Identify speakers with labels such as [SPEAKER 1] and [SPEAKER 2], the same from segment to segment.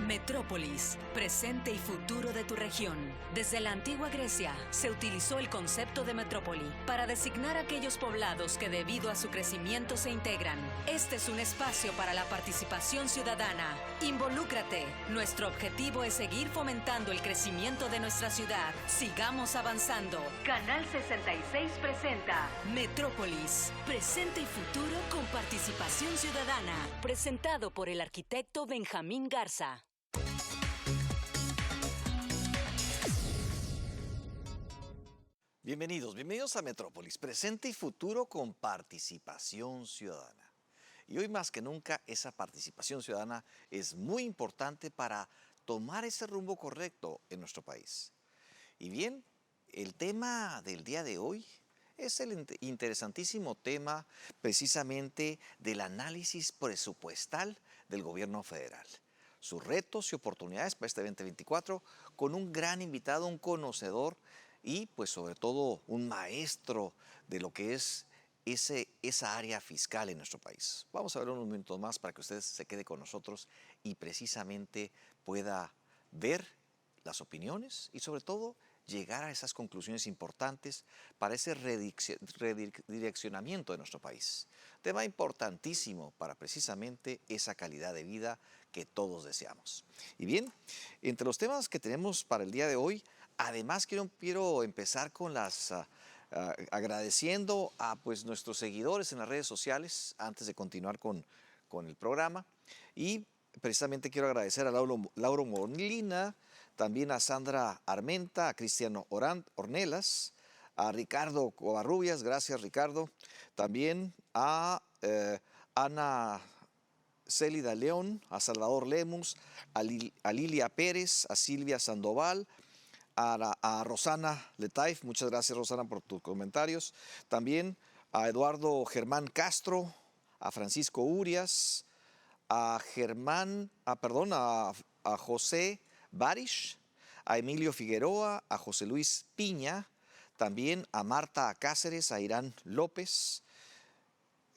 [SPEAKER 1] Metrópolis, presente y futuro de tu región. Desde la antigua Grecia se utilizó el concepto de metrópoli para designar aquellos poblados que debido a su crecimiento se integran. Este es un espacio para la participación ciudadana. Involúcrate. Nuestro objetivo es seguir fomentando el crecimiento de nuestra ciudad. Sigamos avanzando. Canal 66 presenta Metrópolis, presente y futuro con participación ciudadana. Presentado por el arquitecto Benjamín Garza.
[SPEAKER 2] Bienvenidos a Metrópolis, presente y futuro con participación ciudadana. Y hoy más que nunca esa participación ciudadana es muy importante para tomar ese rumbo correcto en nuestro país. Y bien, el tema del día de hoy es el interesantísimo tema precisamente del análisis presupuestal del gobierno federal. Sus retos y oportunidades para este 2024 con un gran invitado, un conocedor y pues sobre todo un maestro de lo que es esa área fiscal en nuestro país. Vamos a ver unos minutos más para que usted se quede con nosotros y precisamente pueda ver las opiniones y sobre todo llegar a esas conclusiones importantes para ese redireccionamiento de nuestro país. Tema importantísimo para precisamente esa calidad de vida que todos deseamos. Y bien, entre los temas que tenemos para el día de hoy, además quiero empezar con agradeciendo a pues, nuestros seguidores en las redes sociales antes de continuar con el programa. Y precisamente quiero agradecer a Lauro Molina, también a Sandra Armenta, a Cristiano Ornelas, a Ricardo Covarrubias, gracias Ricardo, también a Ana Célida León, a Salvador Lemus, a Lilia Pérez, a Silvia Sandoval, a Rosana Letaif, muchas gracias Rosana por tus comentarios, también a Eduardo Germán Castro, a Francisco Urias, a José Barish, a Emilio Figueroa, a José Luis Piña, también a Marta Cáceres, a Irán López,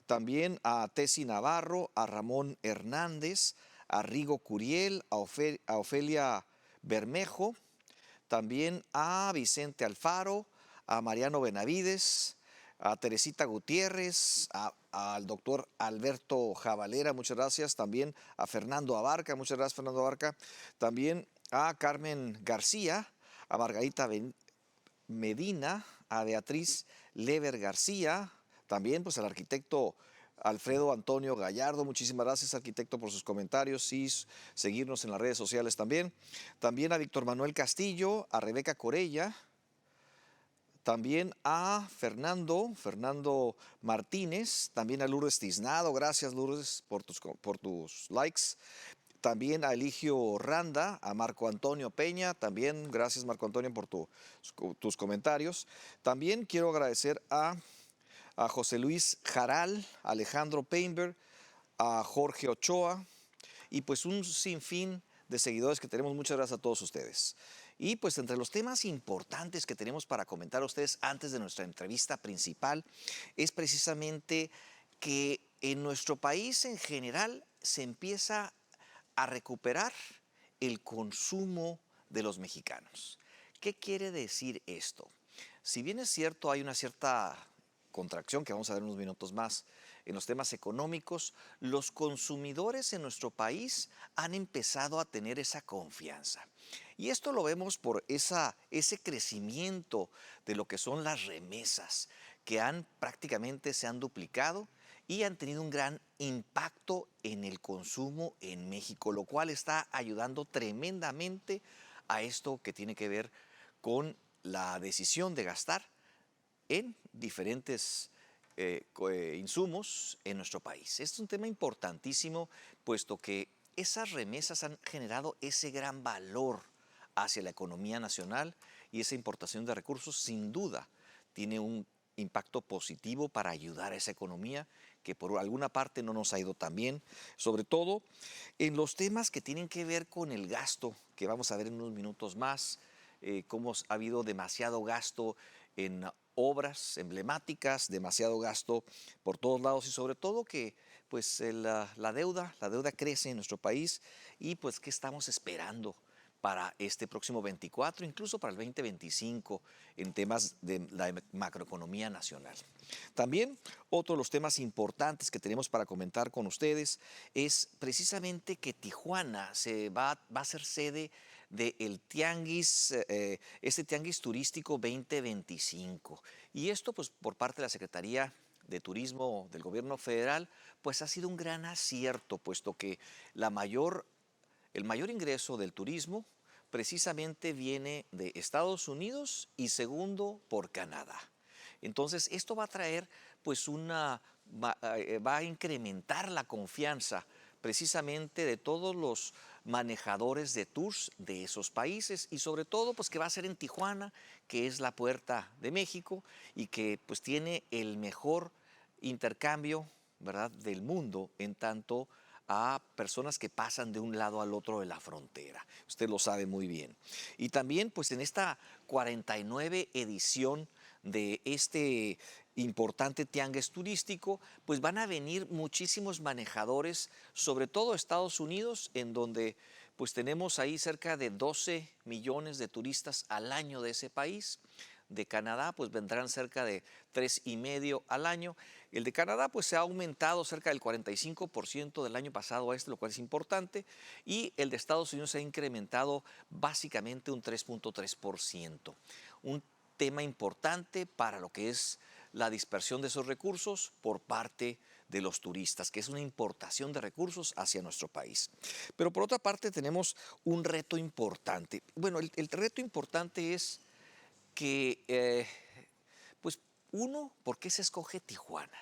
[SPEAKER 2] también a Tessy Navarro, a Ramón Hernández, a Rigo Curiel, a Ofelia Bermejo, también a Vicente Alfaro, a Mariano Benavides, a Teresita Gutiérrez, al doctor Alberto Jabalera, muchas gracias, también a Fernando Abarca, muchas gracias Fernando Abarca, también a Carmen García, a Margarita Medina, a Beatriz Lever García, también pues al arquitecto Alfredo Antonio Gallardo, muchísimas gracias arquitecto por sus comentarios y seguirnos en las redes sociales también. También a Víctor Manuel Castillo, a Rebeca Corella, también a Fernando Martínez, también a Lourdes Tiznado, gracias Lourdes por tus likes. También a Eligio Randa, a Marco Antonio Peña, también gracias Marco Antonio por tus comentarios. También quiero agradecer a José Luis Jaral, a Alejandro Painberg, a Jorge Ochoa y pues un sinfín de seguidores que tenemos. Muchas gracias a todos ustedes. Y pues entre los temas importantes que tenemos para comentar a ustedes antes de nuestra entrevista principal es precisamente que en nuestro país en general se empieza a recuperar el consumo de los mexicanos. ¿Qué quiere decir esto? Si bien es cierto, hay una cierta contracción que vamos a ver en unos minutos más en los temas económicos, los consumidores en nuestro país han empezado a tener esa confianza. Y esto lo vemos por ese crecimiento de lo que son las remesas, que prácticamente se han duplicado y han tenido un gran impacto en el consumo en México, lo cual está ayudando tremendamente a esto que tiene que ver con la decisión de gastar en diferentes insumos en nuestro país. Este es un tema importantísimo, puesto que esas remesas han generado ese gran valor hacia la economía nacional y esa importación de recursos sin duda tiene un impacto positivo para ayudar a esa economía que por alguna parte no nos ha ido tan bien, sobre todo en los temas que tienen que ver con el gasto, que vamos a ver en unos minutos más, cómo ha habido demasiado gasto en obras emblemáticas, demasiado gasto por todos lados y sobre todo que pues la deuda crece en nuestro país y pues ¿qué estamos esperando para este próximo 24, incluso para el 2025 en temas de la macroeconomía nacional? También otro de los temas importantes que tenemos para comentar con ustedes es precisamente que Tijuana va a ser sede del Tianguis, este Tianguis Turístico 2025. Y esto pues por parte de la Secretaría de Turismo del Gobierno Federal, pues ha sido un gran acierto, puesto que el mayor ingreso del turismo precisamente viene de Estados Unidos y segundo por Canadá. Entonces, esto va a traer, pues, va a incrementar la confianza precisamente de todos los manejadores de tours de esos países y sobre todo, pues, que va a ser en Tijuana, que es la puerta de México y que, pues, tiene el mejor intercambio, ¿verdad?, del mundo en tanto a personas que pasan de un lado al otro de la frontera. Usted lo sabe muy bien. Y también, pues en esta 49 edición de este importante tianguis turístico, pues van a venir muchísimos manejadores, sobre todo Estados Unidos, en donde pues tenemos ahí cerca de 12 millones de turistas al año de ese país. De Canadá, pues vendrán cerca de 3,5 al año. El de Canadá, pues se ha aumentado cerca del 45% del año pasado a este, lo cual es importante. Y el de Estados Unidos se ha incrementado básicamente un 3,3%. Un tema importante para lo que es la dispersión de esos recursos por parte de los turistas, que es una importación de recursos hacia nuestro país. Pero por otra parte tenemos un reto importante. Bueno, el reto importante es que, pues uno, ¿por qué se escoge Tijuana?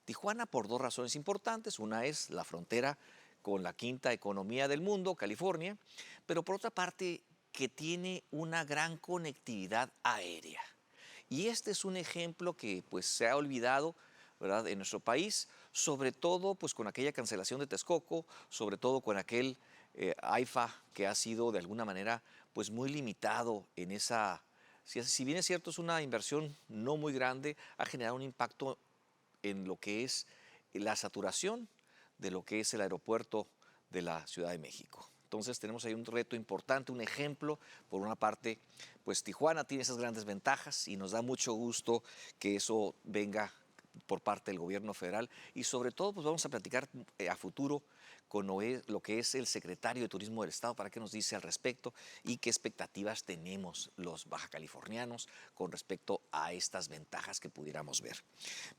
[SPEAKER 2] Tijuana por dos razones importantes. Una es la frontera con la quinta economía del mundo, California, pero por otra parte que tiene una gran conectividad aérea. Y este es un ejemplo que pues se ha olvidado, ¿verdad?, en nuestro país, sobre todo pues con aquella cancelación de Texcoco, sobre todo con aquel AIFA que ha sido de alguna manera pues muy limitado en esa. Si bien es cierto, es una inversión no muy grande, ha generado un impacto en lo que es la saturación de lo que es el aeropuerto de la Ciudad de México. Entonces tenemos ahí un reto importante, un ejemplo. Por una parte, pues Tijuana tiene esas grandes ventajas y nos da mucho gusto que eso venga por parte del gobierno federal y sobre todo pues vamos a platicar a futuro con lo que es el secretario de Turismo del Estado para que nos dice al respecto y qué expectativas tenemos los bajacalifornianos con respecto a estas ventajas que pudiéramos ver.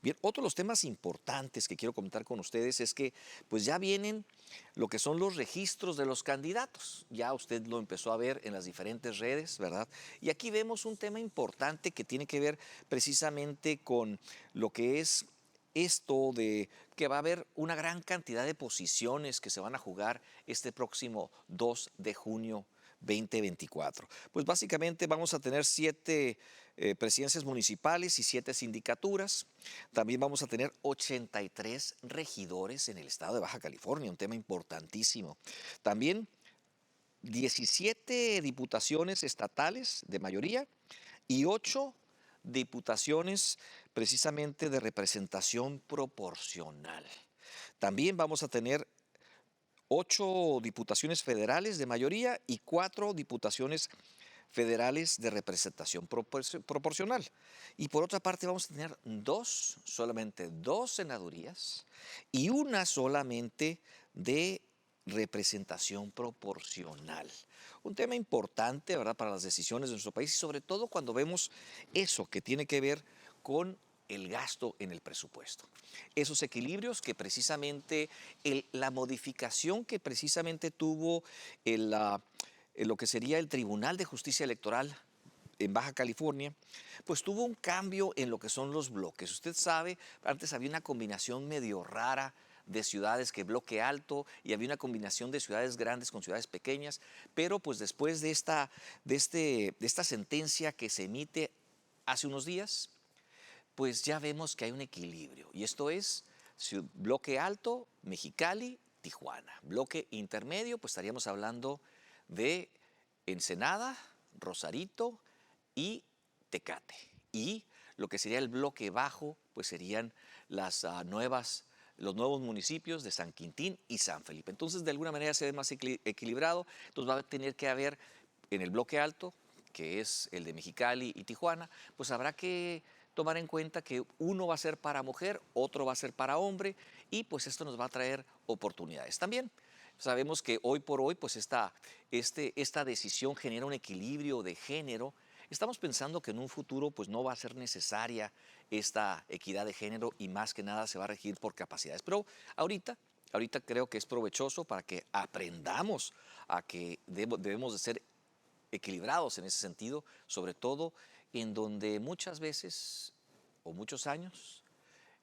[SPEAKER 2] Bien, otro de los temas importantes que quiero comentar con ustedes es que pues ya vienen lo que son los registros de los candidatos. Ya usted lo empezó a ver en las diferentes redes, ¿verdad? Y aquí vemos un tema importante que tiene que ver precisamente con lo que es esto de que va a haber una gran cantidad de posiciones que se van a jugar este próximo 2 de junio 2024. Pues básicamente vamos a tener 7 presidencias municipales y 7 sindicaturas. También vamos a tener 83 regidores en el estado de Baja California, un tema importantísimo. También 17 diputaciones estatales de mayoría y 8 diputaciones precisamente de representación proporcional. También vamos a tener 8 diputaciones federales de mayoría y 4 diputaciones federales de representación proporcional. Y por otra parte vamos a tener solamente dos senadurías y una solamente de representación proporcional. Un tema importante, ¿verdad?, para las decisiones de nuestro país y sobre todo cuando vemos eso que tiene que ver con el gasto en el presupuesto. Esos equilibrios que precisamente la modificación que precisamente tuvo lo que sería el Tribunal de Justicia Electoral en Baja California, pues tuvo un cambio en lo que son los bloques. Usted sabe, antes había una combinación medio rara de ciudades que bloque alto y había una combinación de ciudades grandes con ciudades pequeñas, pero pues después de esta sentencia que se emite hace unos días, pues ya vemos que hay un equilibrio y esto es bloque alto, Mexicali, Tijuana. Bloque intermedio, pues estaríamos hablando de Ensenada, Rosarito y Tecate. Y lo que sería el bloque bajo, pues serían los nuevos municipios de San Quintín y San Felipe. Entonces, de alguna manera se ve más equilibrado. Entonces, va a tener que haber en el bloque alto, que es el de Mexicali y Tijuana, pues habrá que tomar en cuenta que uno va a ser para mujer, otro va a ser para hombre, y pues esto nos va a traer oportunidades. También sabemos que hoy por hoy, pues esta decisión genera un equilibrio de género. Estamos pensando que en un futuro pues no va a ser necesaria esta equidad de género y más que nada se va a regir por capacidades. Pero ahorita creo que es provechoso para que aprendamos a que debemos de ser equilibrados en ese sentido, sobre todo en donde muchas veces o muchos años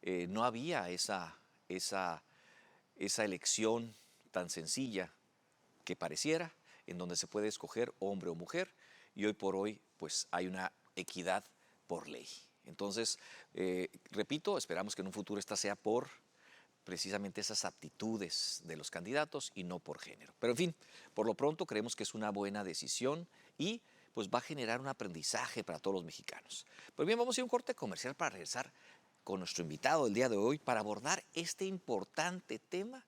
[SPEAKER 2] no había esa elección tan sencilla que pareciera, en donde se puede escoger hombre o mujer, y hoy por hoy pues hay una equidad por ley. Entonces, repito, esperamos que en un futuro esta sea por precisamente esas aptitudes de los candidatos y no por género. Pero en fin, por lo pronto creemos que es una buena decisión y pues va a generar un aprendizaje para todos los mexicanos. Pues bien, vamos a ir a un corte comercial para regresar con nuestro invitado del día de hoy para abordar este importante tema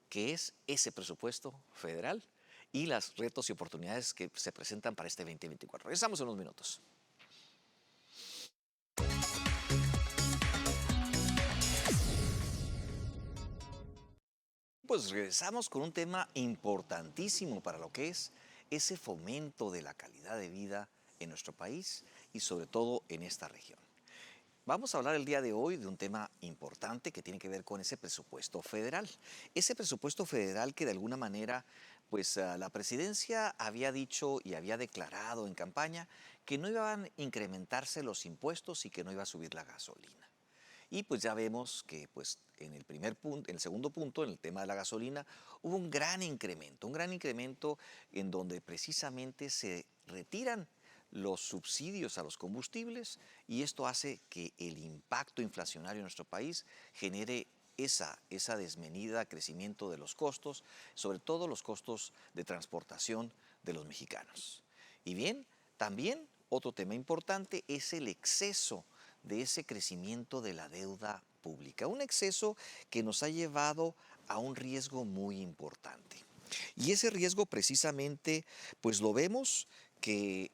[SPEAKER 2] que es ese presupuesto federal y los retos y oportunidades que se presentan para este 2024. Regresamos en unos minutos. Pues regresamos con un tema importantísimo para lo que es ese fomento de la calidad de vida en nuestro país y sobre todo en esta región. Vamos a hablar el día de hoy de un tema importante que tiene que ver con ese presupuesto federal. Ese presupuesto federal que de alguna manera, pues la presidencia había dicho y había declarado en campaña que no iban a incrementarse los impuestos y que no iba a subir la gasolina. Y pues ya vemos que pues en el segundo punto, en el tema de la gasolina, hubo un gran incremento en donde precisamente se retiran los subsidios a los combustibles y esto hace que el impacto inflacionario en nuestro país genere esa desmedida crecimiento de los costos, sobre todo los costos de transportación de los mexicanos. Y bien, también otro tema importante es el exceso de ese crecimiento de la deuda pública, un exceso que nos ha llevado a un riesgo muy importante. Y ese riesgo precisamente, pues lo vemos que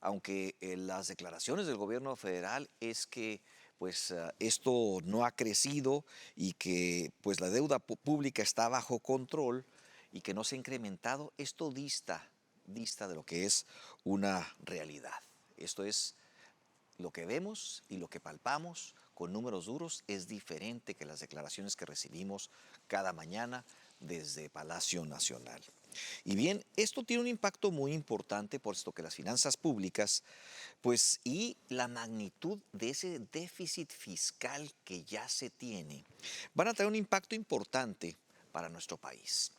[SPEAKER 2] aunque las declaraciones del gobierno federal es que pues esto no ha crecido y que pues la deuda pública está bajo control y que no se ha incrementado, esto dista de lo que es una realidad. Esto es lo que vemos y lo que palpamos con números duros es diferente que las declaraciones que recibimos cada mañana desde Palacio Nacional. Y bien, esto tiene un impacto muy importante puesto que las finanzas públicas, pues y la magnitud de ese déficit fiscal que ya se tiene, van a tener un impacto importante para nuestro país.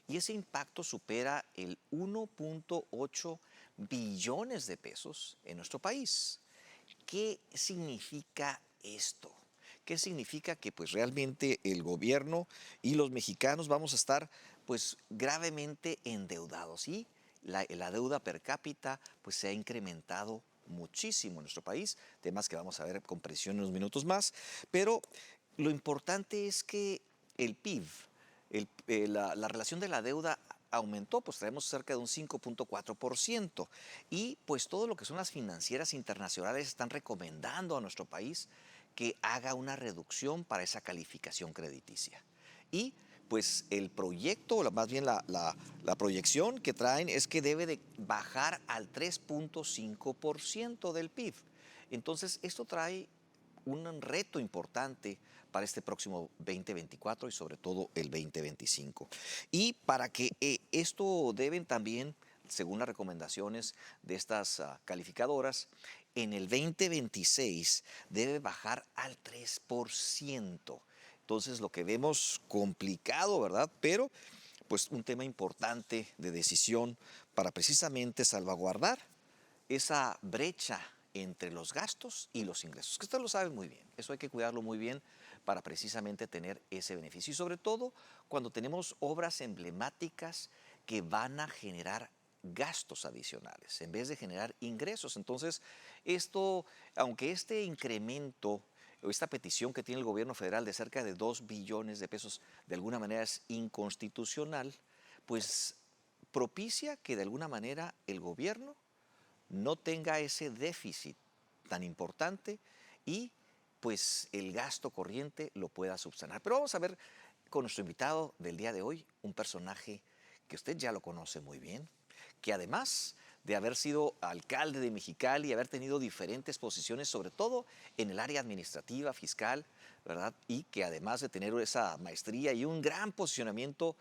[SPEAKER 2] Y ese impacto supera el 1.8 billones de pesos en nuestro país. ¿Qué significa esto? ¿Qué significa? Que pues realmente el gobierno y los mexicanos vamos a estar pues gravemente endeudados y la deuda per cápita pues se ha incrementado muchísimo en nuestro país, temas que vamos a ver con precisión en unos minutos más, pero lo importante es que el PIB, la relación de la deuda aumentó, pues traemos cerca de un 5.4% y pues todo lo que son las financieras internacionales están recomendando a nuestro país que haga una reducción para esa calificación crediticia. Y pues el proyecto, más bien la proyección que traen es que debe de bajar al 3.5% del PIB. Entonces esto trae un reto importante para este próximo 2024 y sobre todo el 2025. Y para que esto deben también, según las recomendaciones de estas calificadoras, en el 2026 debe bajar al 3%. Entonces lo que vemos complicado, ¿verdad? Pero pues un tema importante de decisión para precisamente salvaguardar esa brecha entre los gastos y los ingresos, que ustedes lo saben muy bien. Eso hay que cuidarlo muy bien para precisamente tener ese beneficio y sobre todo cuando tenemos obras emblemáticas que van a generar gastos adicionales en vez de generar ingresos. Entonces, esto, aunque este incremento o esta petición que tiene el gobierno federal de cerca de 2 billones de pesos de alguna manera es inconstitucional, pues propicia que de alguna manera el gobierno no tenga ese déficit tan importante y pues el gasto corriente lo pueda subsanar. Pero vamos a ver con nuestro invitado del día de hoy, un personaje que usted ya lo conoce muy bien, que además de haber sido alcalde de Mexicali y haber tenido diferentes posiciones, sobre todo en el área administrativa, fiscal, ¿verdad? Y que además de tener esa maestría y un gran posicionamiento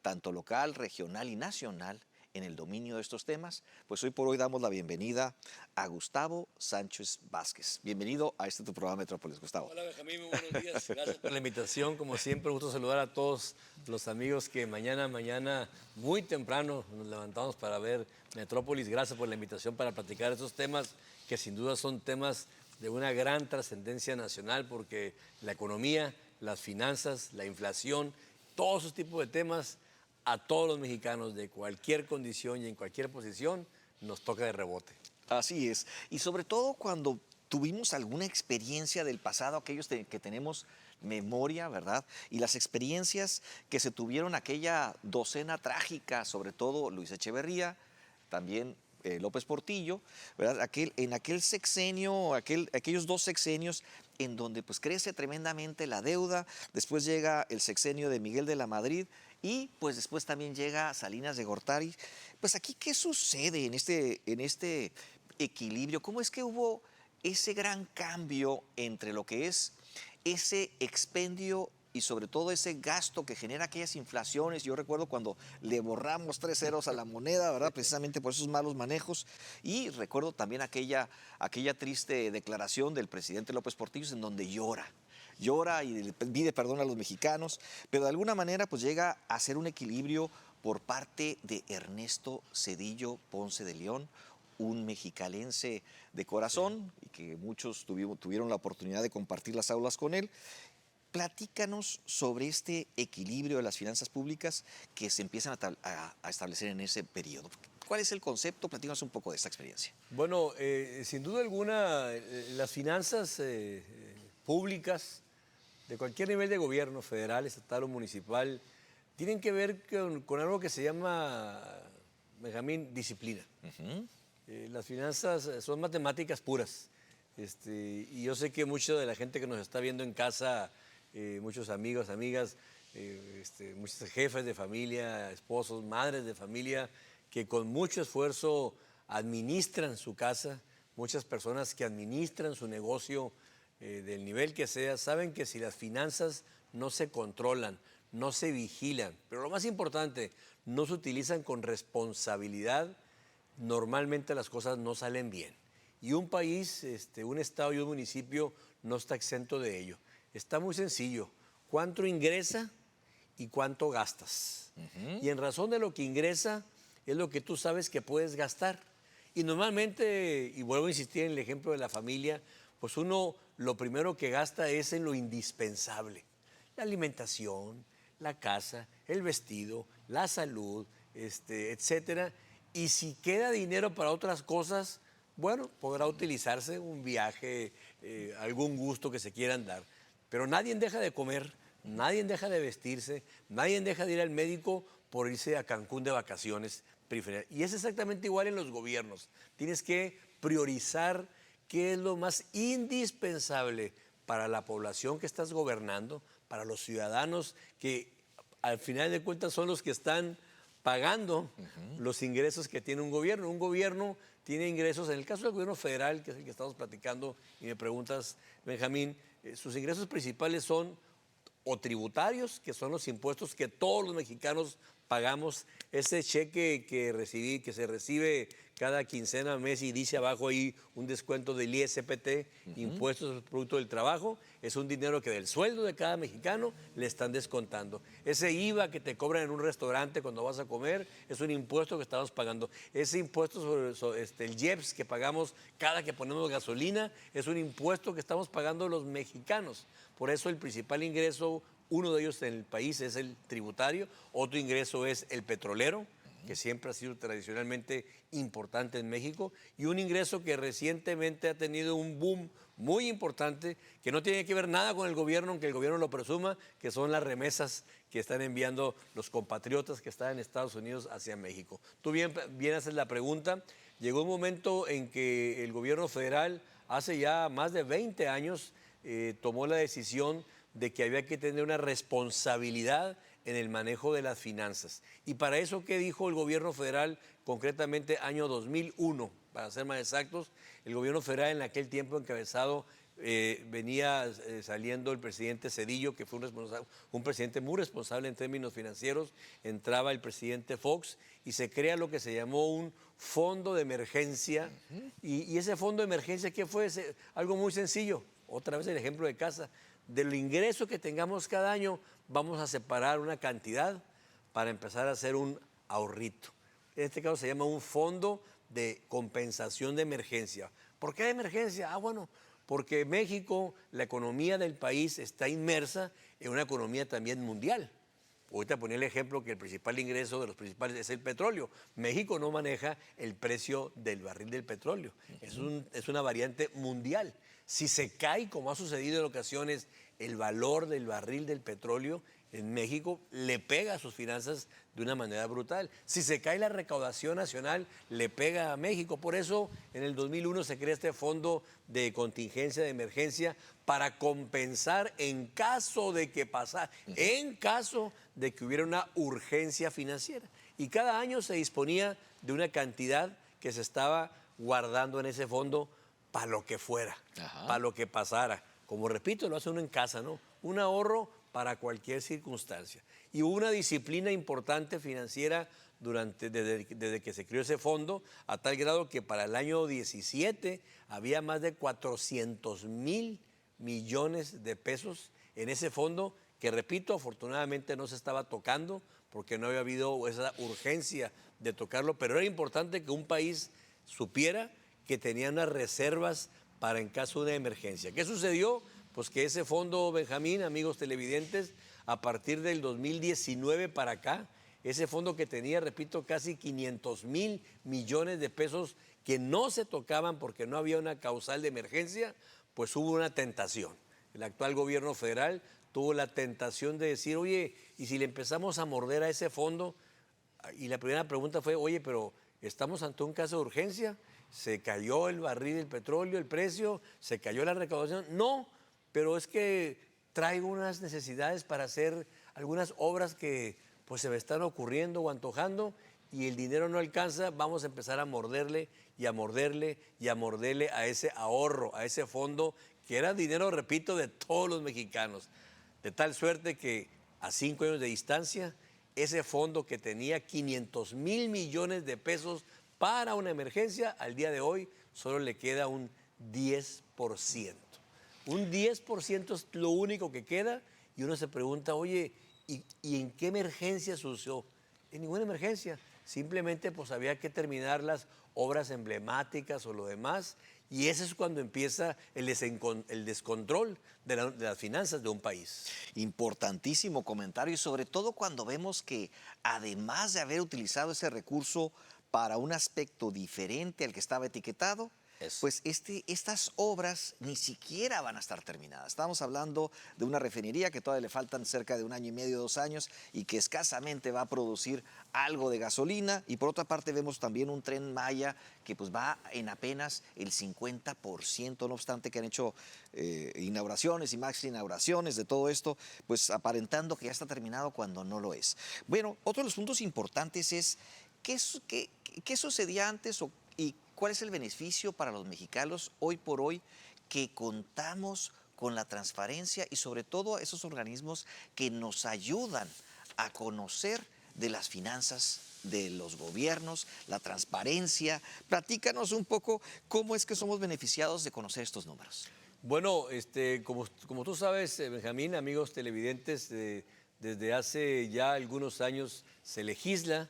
[SPEAKER 2] tanto local, regional y nacional en el dominio de estos temas, pues hoy por hoy damos la bienvenida a Gustavo Sánchez Vázquez. Bienvenido a este tu programa Metrópolis, Gustavo.
[SPEAKER 3] Hola Benjamín, muy buenos días. Gracias por la invitación. Como siempre, gusto saludar a todos los amigos que mañana muy temprano nos levantamos para ver Metrópolis. Gracias por la invitación para platicar estos temas que sin duda son temas de una gran trascendencia nacional porque la economía, las finanzas, la inflación, todos esos tipos de temas a todos los mexicanos de cualquier condición y en cualquier posición nos toca de rebote.
[SPEAKER 2] Así es. Y sobre todo cuando tuvimos alguna experiencia del pasado, aquellos que tenemos memoria, ¿verdad? Y las experiencias que se tuvieron aquella docena trágica, sobre todo Luis Echeverría, también López Portillo, ¿verdad? En aquel sexenio, aquellos 2 sexenios en donde pues crece tremendamente la deuda, después llega el sexenio de Miguel de la Madrid y pues después también llega Salinas de Gortari. Pues aquí, ¿qué sucede en este equilibrio? ¿Cómo es que hubo ese gran cambio entre lo que es ese expendio y sobre todo ese gasto que genera aquellas inflaciones? Yo recuerdo cuando le borramos 3 ceros a la moneda, ¿verdad? Precisamente por esos malos manejos. Y recuerdo también aquella triste declaración del presidente López Portillo en donde llora y le pide perdón a los mexicanos, pero de alguna manera pues llega a ser un equilibrio por parte de Ernesto Zedillo Ponce de León, un mexicalense de corazón y que muchos tuvieron la oportunidad de compartir las aulas con él. Platícanos sobre este equilibrio de las finanzas públicas que se empiezan a establecer en ese periodo. ¿Cuál es el concepto? Platícanos un poco de esta experiencia.
[SPEAKER 3] Bueno, sin duda alguna, las finanzas públicas de cualquier nivel de gobierno, federal, estatal o municipal, tienen que ver con algo que se llama, Benjamín, disciplina. Las finanzas son matemáticas puras. Y yo sé que mucha de la gente que nos está viendo en casa, muchos amigos, amigas, muchos jefes de familia, esposos, madres de familia, que con mucho esfuerzo administran su casa, muchas personas que administran su negocio del nivel que sea, saben que si las finanzas no se controlan, no se vigilan, pero lo más importante, no se utilizan con responsabilidad, normalmente las cosas no salen bien. Y un país, un estado y un municipio no está exento de ello. Está muy sencillo. ¿Cuánto ingresa y cuánto gastas? Y en razón de lo que ingresa es lo que tú sabes que puedes gastar. Y normalmente, y vuelvo a insistir en el ejemplo de la familia, pues uno lo primero que gasta es en lo indispensable. La alimentación, la casa, el vestido, la salud, etcétera. Y si queda dinero para otras cosas, bueno, podrá utilizarse un viaje, algún gusto que se quieran dar. Pero nadie deja de comer, nadie deja de vestirse, nadie deja de ir al médico por irse a Cancún de vacaciones. Y es exactamente igual en los gobiernos. Tienes que priorizar qué es lo más indispensable para la población que estás gobernando, para los ciudadanos que al final de cuentas son los que están pagando los ingresos que tiene un gobierno. Un gobierno tiene ingresos, en el caso del gobierno federal, que es el que estamos platicando, y me preguntas, Benjamín, sus ingresos principales son o tributarios, que son los impuestos que todos los mexicanos pagamos, ese cheque que se recibe cada quincena, mes, y dice abajo ahí un descuento del ISPT, impuestos al producto del trabajo, es un dinero que del sueldo de cada mexicano le están descontando. Ese IVA que te cobran en un restaurante cuando vas a comer es un impuesto que estamos pagando. Ese impuesto sobre el IEPS que pagamos cada que ponemos gasolina es un impuesto que estamos pagando los mexicanos. Por eso el principal ingreso, uno de ellos en el país, es el tributario, otro ingreso es el petrolero, que siempre ha sido tradicionalmente importante en México, y un ingreso que recientemente ha tenido un boom muy importante, que no tiene que ver nada con el gobierno, aunque el gobierno lo presuma, que son las remesas que están enviando los compatriotas que están en Estados Unidos hacia México. Tú bien haces la pregunta. Llegó un momento en que el gobierno federal, hace ya más de 20 años, tomó la decisión de que había que tener una responsabilidad en el manejo de las finanzas. Y para eso, ¿qué dijo el gobierno federal? Concretamente, año 2001, para ser más exactos, el gobierno federal en aquel tiempo encabezado, venía saliendo el presidente Zedillo, que fue un presidente muy responsable en términos financieros, entraba el presidente Fox y se crea lo que se llamó un fondo de emergencia. Y ese fondo de emergencia, ¿qué fue? Algo muy sencillo, otra vez el ejemplo de casa. Del ingreso que tengamos cada año, vamos a separar una cantidad para empezar a hacer un ahorrito. En este caso se llama un fondo de compensación de emergencia. ¿Por qué de emergencia? Bueno, porque México, la economía del país está inmersa en una economía también mundial. Ahorita ponía el ejemplo que el principal ingreso de los principales es el petróleo. México no maneja el precio del barril del petróleo. Es una variante mundial. Si se cae, como ha sucedido en ocasiones, el valor del barril del petróleo en México, le pega a sus finanzas de una manera brutal. Si se cae la recaudación nacional, le pega a México. Por eso, en el 2001 se crea este fondo de contingencia, de emergencia, para compensar en caso de que pasara, en caso de que hubiera una urgencia financiera. Y cada año se disponía de una cantidad que se estaba guardando en ese fondo para lo que fuera, para lo que pasara. Como repito, lo hace uno en casa, ¿no? Un ahorro para cualquier circunstancia. Y hubo una disciplina importante financiera desde que se creó ese fondo, a tal grado que para el año 17 había más de 400,000 millones de pesos en ese fondo, que repito, afortunadamente no se estaba tocando porque no había habido esa urgencia de tocarlo, pero era importante que un país supiera que tenía unas reservas para en caso de una emergencia. ¿Qué sucedió? Pues que ese fondo, Benjamín, amigos televidentes, a partir del 2019 para acá, ese fondo que tenía, repito, casi 500,000 millones de pesos que no se tocaban porque no había una causal de emergencia, pues hubo una tentación. El actual gobierno federal tuvo la tentación de decir, oye, ¿y si le empezamos a morder a ese fondo? Y la primera pregunta fue, oye, pero ¿estamos ante un caso de urgencia? ¿Se cayó el barril del petróleo, el precio? ¿Se cayó la recaudación? No, pero es que traigo unas necesidades para hacer algunas obras que pues se me están ocurriendo o antojando y el dinero no alcanza, vamos a empezar a morderle y a morderle y a morderle a ese ahorro, a ese fondo que era dinero, repito, de todos los mexicanos. De tal suerte que a 5 años de distancia, ese fondo que tenía 500,000 millones de pesos para una emergencia, al día de hoy solo le queda un 10%. Un 10% es lo único que queda y uno se pregunta, oye, ¿y en qué emergencia se usó? En ninguna emergencia. Simplemente pues había que terminar las obras emblemáticas o lo demás y ese es cuando empieza el descontrol de las finanzas de un país.
[SPEAKER 2] Importantísimo comentario y sobre todo cuando vemos que además de haber utilizado ese recurso para un aspecto diferente al que estaba etiquetado, pues estas obras ni siquiera van a estar terminadas. Estamos hablando de una refinería que todavía le faltan cerca de 1 año y medio, 2 años, y que escasamente va a producir algo de gasolina. Y por otra parte vemos también un Tren Maya que pues va en apenas el 50%, no obstante que han hecho inauguraciones y más inauguraciones de todo esto, pues aparentando que ya está terminado cuando no lo es. Bueno, otro de los puntos importantes es qué sucedía antes y cuál es el beneficio para los mexicanos hoy por hoy que contamos con la transparencia y sobre todo esos organismos que nos ayudan a conocer de las finanzas de los gobiernos, la transparencia. Platícanos un poco cómo es que somos beneficiados de conocer estos números.
[SPEAKER 3] Bueno, como tú sabes, Benjamín, amigos televidentes, desde hace ya algunos años se legisla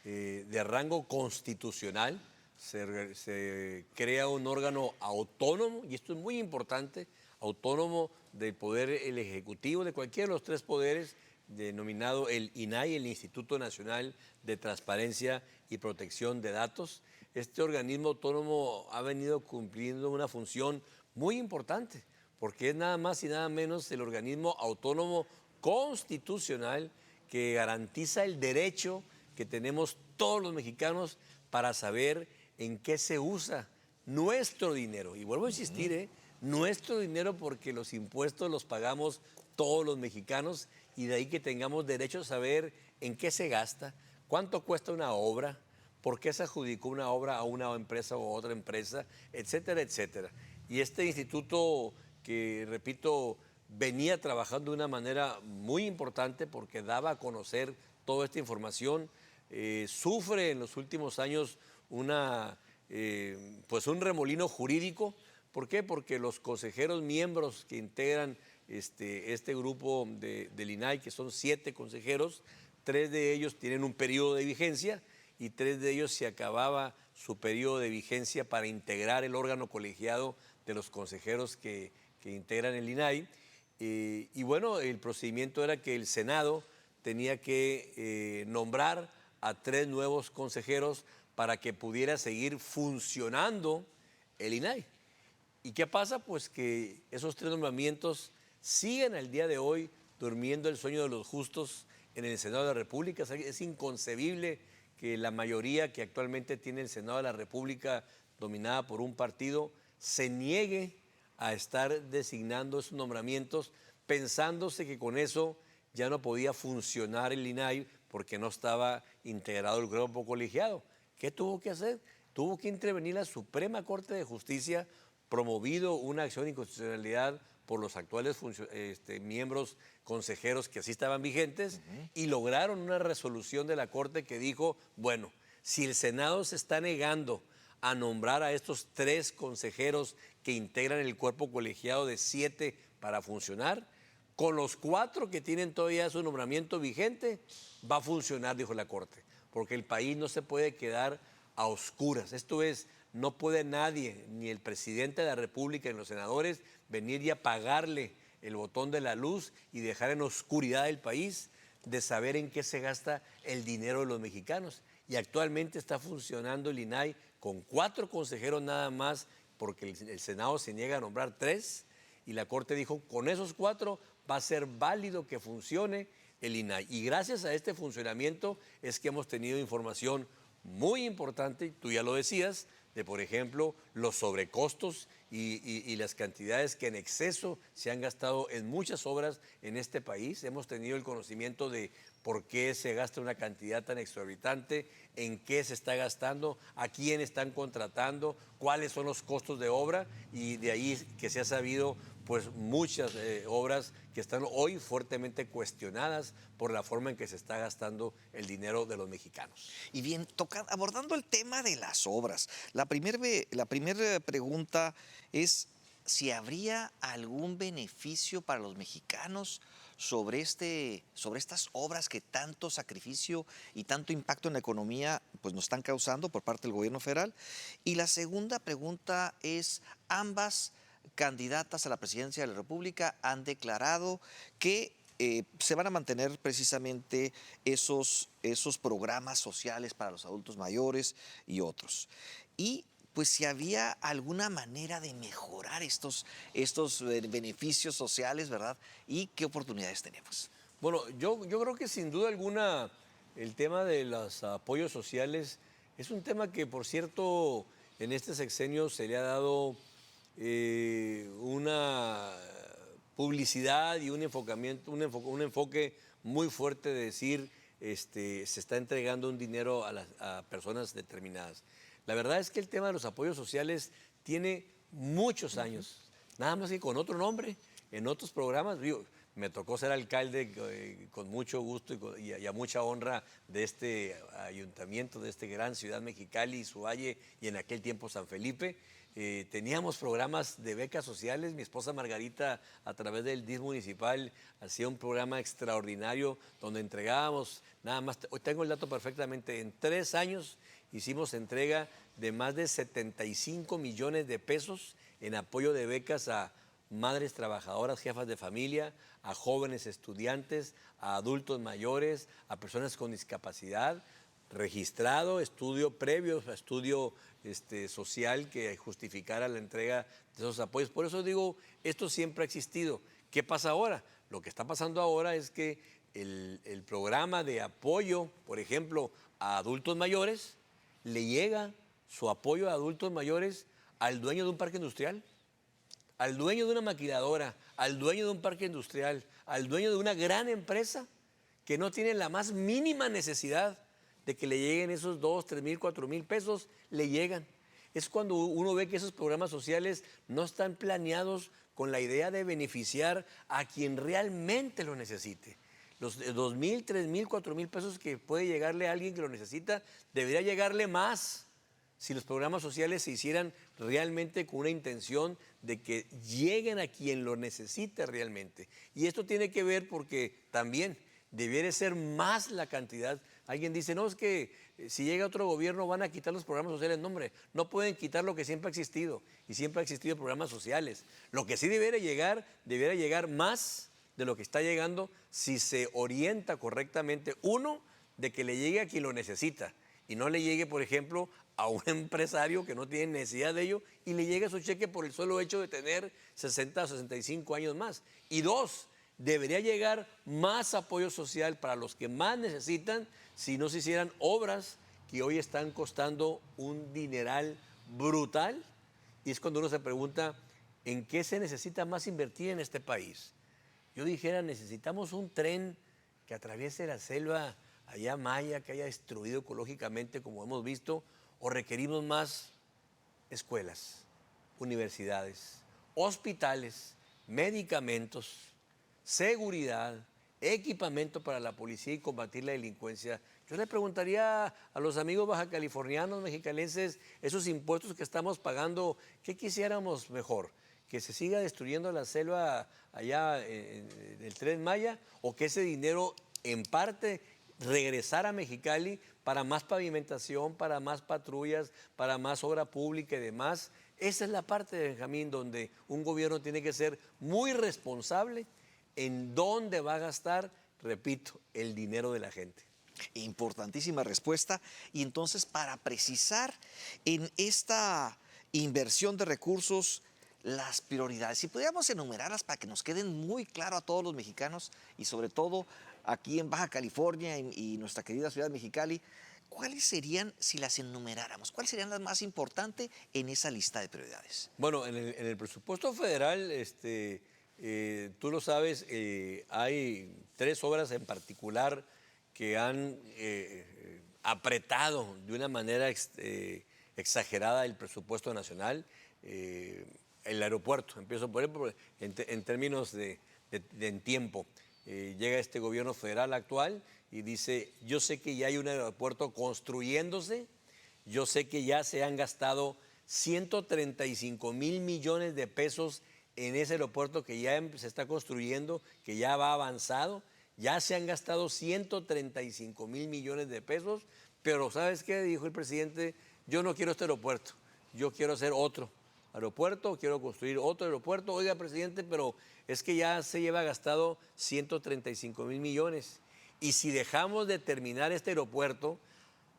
[SPEAKER 3] de rango constitucional. Se crea un órgano autónomo, y esto es muy importante, autónomo del poder el ejecutivo, de cualquiera de los 3 poderes, denominado el INAI, el Instituto Nacional de Transparencia y Protección de Datos. Este organismo autónomo ha venido cumpliendo una función muy importante, porque es nada más y nada menos el organismo autónomo constitucional que garantiza el derecho que tenemos todos los mexicanos para saber en qué se usa nuestro dinero. Y vuelvo a insistir, nuestro dinero, porque los impuestos los pagamos todos los mexicanos, y de ahí que tengamos derecho a saber en qué se gasta, cuánto cuesta una obra, por qué se adjudicó una obra a una empresa o a otra empresa, etcétera, etcétera. Y este instituto, que repito, venía trabajando de una manera muy importante porque daba a conocer toda esta información, sufre en los últimos años pues un remolino jurídico. ¿Por qué? Porque los consejeros miembros que integran este grupo del INAI, que son 7 consejeros, 3 de ellos tienen un periodo de vigencia y 3 de ellos se acababa su periodo de vigencia para integrar el órgano colegiado de los consejeros que integran el INAI. Y bueno, el procedimiento era que el Senado tenía que nombrar a 3 nuevos consejeros para que pudiera seguir funcionando el INAI. ¿Y qué pasa? Pues que esos 3 nombramientos siguen al día de hoy durmiendo el sueño de los justos en el Senado de la República. Es inconcebible que la mayoría que actualmente tiene el Senado de la República, dominada por un partido, se niegue a estar designando esos nombramientos, pensándose que con eso ya no podía funcionar el INAI porque no estaba integrado el grupo colegiado. ¿Qué tuvo que hacer? Tuvo que intervenir la Suprema Corte de Justicia, promovido una acción de inconstitucionalidad por los actuales miembros consejeros que así estaban vigentes, y lograron una resolución de la Corte que dijo, bueno, si el Senado se está negando a nombrar a estos 3 consejeros que integran el cuerpo colegiado de 7 para funcionar, con los 4 que tienen todavía su nombramiento vigente, va a funcionar, dijo la Corte, porque el país no se puede quedar a oscuras. Esto es, no puede nadie, ni el presidente de la República ni los senadores, venir y apagarle el botón de la luz y dejar en oscuridad el país de saber en qué se gasta el dinero de los mexicanos. Y actualmente está funcionando el INAI con 4 consejeros nada más, porque el Senado se niega a nombrar 3, y la Corte dijo, con esos 4 va a ser válido que funcione el INAI. Y gracias a este funcionamiento es que hemos tenido información muy importante, tú ya lo decías, de, por ejemplo, los sobrecostos y las cantidades que en exceso se han gastado en muchas obras en este país. Hemos tenido el conocimiento de por qué se gasta una cantidad tan exorbitante, en qué se está gastando, a quién están contratando, cuáles son los costos de obra, y de ahí que se ha sabido pues muchas obras que están hoy fuertemente cuestionadas por la forma en que se está gastando el dinero de los mexicanos.
[SPEAKER 2] Y bien, abordando el tema de las obras, la primera pregunta es si habría algún beneficio para los mexicanos sobre estas obras que tanto sacrificio y tanto impacto en la economía pues, nos están causando por parte del gobierno federal. Y la segunda pregunta es, ambas candidatas a la presidencia de la República han declarado que se van a mantener precisamente esos programas sociales para los adultos mayores y otros. Y pues si había alguna manera de mejorar estos beneficios sociales, ¿verdad? ¿Y qué oportunidades tenemos?
[SPEAKER 3] Bueno, yo creo que sin duda alguna el tema de los apoyos sociales es un tema que, por cierto, en este sexenio se le ha dado una publicidad y un enfoque muy fuerte de decir se está entregando un dinero a personas determinadas. La verdad es que el tema de los apoyos sociales tiene muchos años, nada más que con otro nombre, en otros programas. Me tocó ser alcalde con mucho gusto y a mucha honra de este ayuntamiento, de esta gran ciudad Mexicali y su valle, y en aquel tiempo San Felipe. Teníamos programas de becas sociales. Mi esposa Margarita, a través del DIF municipal, hacía un programa extraordinario donde entregábamos, nada más, hoy tengo el dato perfectamente, en 3 años hicimos entrega de más de 75 millones de pesos en apoyo de becas a madres trabajadoras, jefas de familia, a jóvenes estudiantes, a adultos mayores, a personas con discapacidad, registrado, estudio previo, estudio social que justificara la entrega de esos apoyos. Por eso digo, esto siempre ha existido. ¿Qué pasa ahora? Lo que está pasando ahora es que el programa de apoyo, por ejemplo, a adultos mayores, le llega su apoyo a adultos mayores al dueño de un parque industrial, al dueño de una maquiladora, al dueño de un parque industrial, al dueño de una gran empresa que no tiene la más mínima necesidad de que le lleguen esos 2, 3 mil, 4 mil pesos, le llegan. Es cuando uno ve que esos programas sociales no están planeados con la idea de beneficiar a quien realmente lo necesite. Los 2 mil, 3 mil, 4 mil pesos que puede llegarle a alguien que lo necesita, debería llegarle más si los programas sociales se hicieran realmente con una intención de que lleguen a quien lo necesita realmente. Y esto tiene que ver porque también debiera ser más la cantidad. Alguien dice, no, es que si llega otro gobierno van a quitar los programas sociales. No, hombre, no pueden quitar lo que siempre ha existido. Y siempre ha existido programas sociales. Lo que sí debiera llegar más de lo que está llegando si se orienta correctamente. Uno, de que le llegue a quien lo necesita. Y no le llegue, por ejemplo, a un empresario que no tiene necesidad de ello y le llegue su cheque por el solo hecho de tener 60 o 65 años más. Y dos, debería llegar más apoyo social para los que más necesitan si no se hicieran obras que hoy están costando un dineral brutal. Y es cuando uno se pregunta, ¿en qué se necesita más invertir en este país? Yo dijera, necesitamos un tren que atraviese la selva allá maya, que haya destruido ecológicamente como hemos visto, o requerimos más escuelas, universidades, hospitales, medicamentos, seguridad, equipamiento para la policía y combatir la delincuencia. Yo le preguntaría a los amigos bajacalifornianos, mexicalenses, esos impuestos que estamos pagando, ¿qué quisiéramos mejor? ¿Que se siga destruyendo la selva allá en el Tren Maya o que ese dinero en parte regresara a Mexicali para más pavimentación, para más patrullas, para más obra pública y demás? Esa es la parte de Benjamín donde un gobierno tiene que ser muy responsable en dónde va a gastar, repito, el dinero de la gente.
[SPEAKER 2] Importantísima respuesta. Y entonces, para precisar en esta inversión de recursos, las prioridades, si pudiéramos enumerarlas para que nos queden muy claro a todos los mexicanos y sobre todo aquí en Baja California y nuestra querida ciudad de Mexicali, ¿cuáles serían, si las enumeráramos, cuáles serían las más importantes en esa lista de prioridades?
[SPEAKER 3] Bueno, en el presupuesto federal, tú lo sabes, hay 3 obras en particular que han apretado de una manera exagerada el presupuesto nacional. El aeropuerto, empiezo por él en términos en tiempo. Llega este gobierno federal actual y dice, yo sé que ya hay un aeropuerto construyéndose, yo sé que ya se han gastado 135 mil millones de pesos en ese aeropuerto que ya se está construyendo, que ya va avanzado, ya se han gastado 135 mil millones de pesos, pero ¿sabes qué? Dijo el presidente, yo no quiero este aeropuerto, yo quiero hacer otro aeropuerto, quiero construir otro aeropuerto. Oiga, presidente, pero es que ya se lleva gastado 135 mil millones. Y si dejamos de terminar este aeropuerto,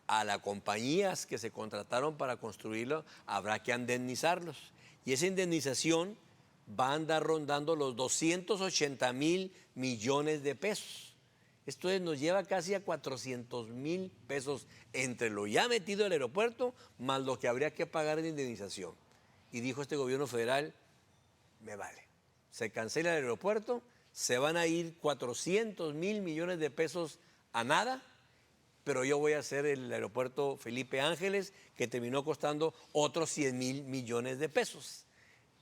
[SPEAKER 3] a las compañías que se contrataron para construirlo, habrá que indemnizarlos. Y esa indemnización va a andar rondando los 280 mil millones de pesos. Esto nos lleva casi a 400 mil pesos entre lo ya metido en el aeropuerto, más lo que habría que pagar de indemnización. Y dijo este gobierno federal, me vale. Se cancela el aeropuerto, se van a ir 400 mil millones de pesos a nada, pero yo voy a hacer el aeropuerto Felipe Ángeles, que terminó costando otros 100 mil millones de pesos.